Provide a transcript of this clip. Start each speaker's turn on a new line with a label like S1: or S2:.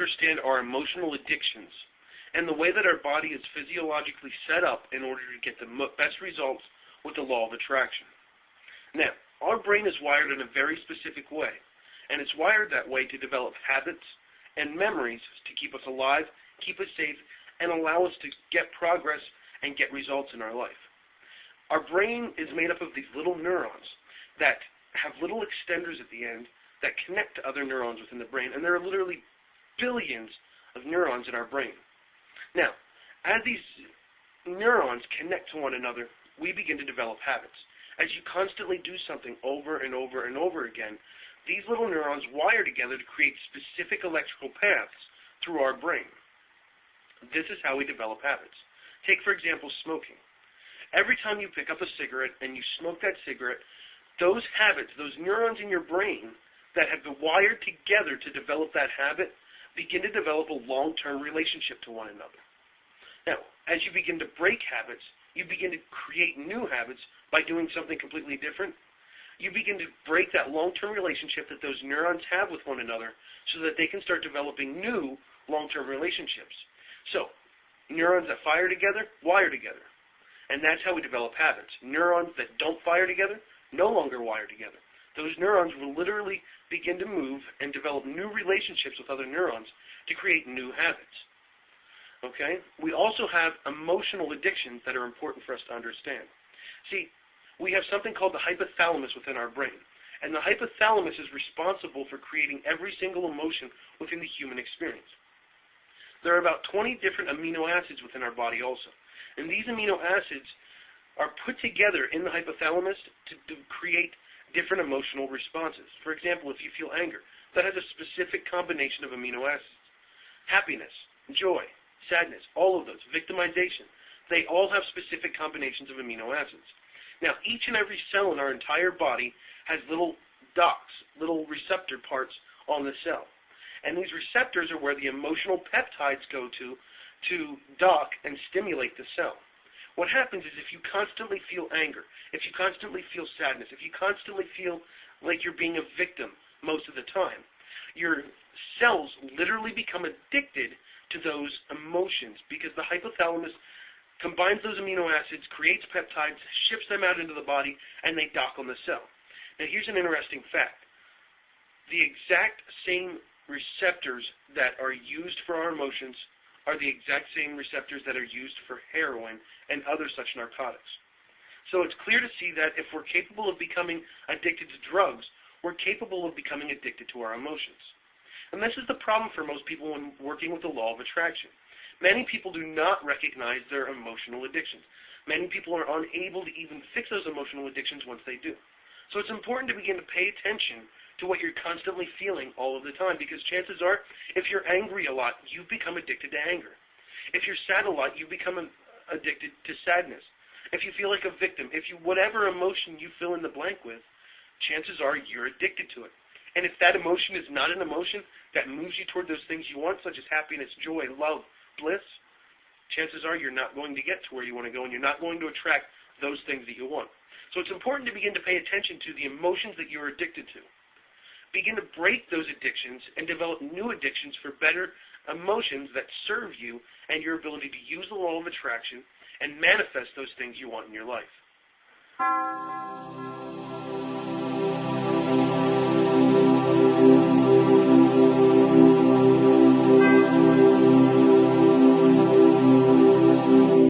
S1: understand our emotional addictions and the way that our body is physiologically set up in order to get the best results with the law of attraction. Now, our brain is wired in a very specific way, and it's wired that way to develop habits and memories to keep us alive, keep us safe, and allow us to get progress and get results in our life. Our brain is made up of these little neurons that have little extenders at the end that connect to other neurons within the brain, and there are literally billions of neurons in our brain. Now, as these neurons connect to one another, we begin to develop habits. As you constantly do something over and over and over again, these little neurons wire together to create specific electrical paths through our brain. This is how we develop habits. Take, for example, smoking. Every time you pick up a cigarette and you smoke that cigarette, those habits, those neurons in your brain that have been wired together to develop that habit, begin to develop a long-term relationship to one another. Now, as you begin to break habits, you begin to create new habits by doing something completely different. You begin to break that long-term relationship that those neurons have with one another so that they can start developing new long-term relationships. So, neurons that fire together, wire together. And that's how we develop habits. Neurons that don't fire together no longer wire together. Those neurons will literally begin to move and develop new relationships with other neurons to create new habits. Okay? We also have emotional addictions that are important for us to understand. See, we have something called the hypothalamus within our brain. And the hypothalamus is responsible for creating every single emotion within the human experience. There are about 20 different amino acids within our body also. And these amino acids are put together in the hypothalamus to create different emotional responses. For example, if you feel anger, that has a specific combination of amino acids. Happiness, joy, sadness, all of those, victimization, they all have specific combinations of amino acids. Now, each and every cell in our entire body has little docks, little receptor parts on the cell. And these receptors are where the emotional peptides go to dock and stimulate the cell. What happens is if you constantly feel anger, if you constantly feel sadness, if you constantly feel like you're being a victim most of the time, your cells literally become addicted to those emotions because the hypothalamus combines those amino acids, creates peptides, ships them out into the body, and they dock on the cell. Now here's an interesting fact. The exact same receptors that are used for our emotions are the exact same receptors that are used for heroin and other such narcotics. So it's clear to see that if we're capable of becoming addicted to drugs, we're capable of becoming addicted to our emotions. And this is the problem for most people when working with the law of attraction. Many people do not recognize their emotional addictions. Many people are unable to even fix those emotional addictions once they do. So it's important to begin to pay attention to what you're constantly feeling all of the time, because chances are, if you're angry a lot, you become addicted to anger. If you're sad a lot, you become addicted to sadness. If you feel like a victim, whatever emotion you fill in the blank with, chances are you're addicted to it. And if that emotion is not an emotion that moves you toward those things you want, such as happiness, joy, love, bliss, chances are you're not going to get to where you want to go, and you're not going to attract those things that you want. So it's important to begin to pay attention to the emotions that you're addicted to. Begin to break those addictions and develop new addictions for better emotions that serve you and your ability to use the law of attraction and manifest those things you want in your life.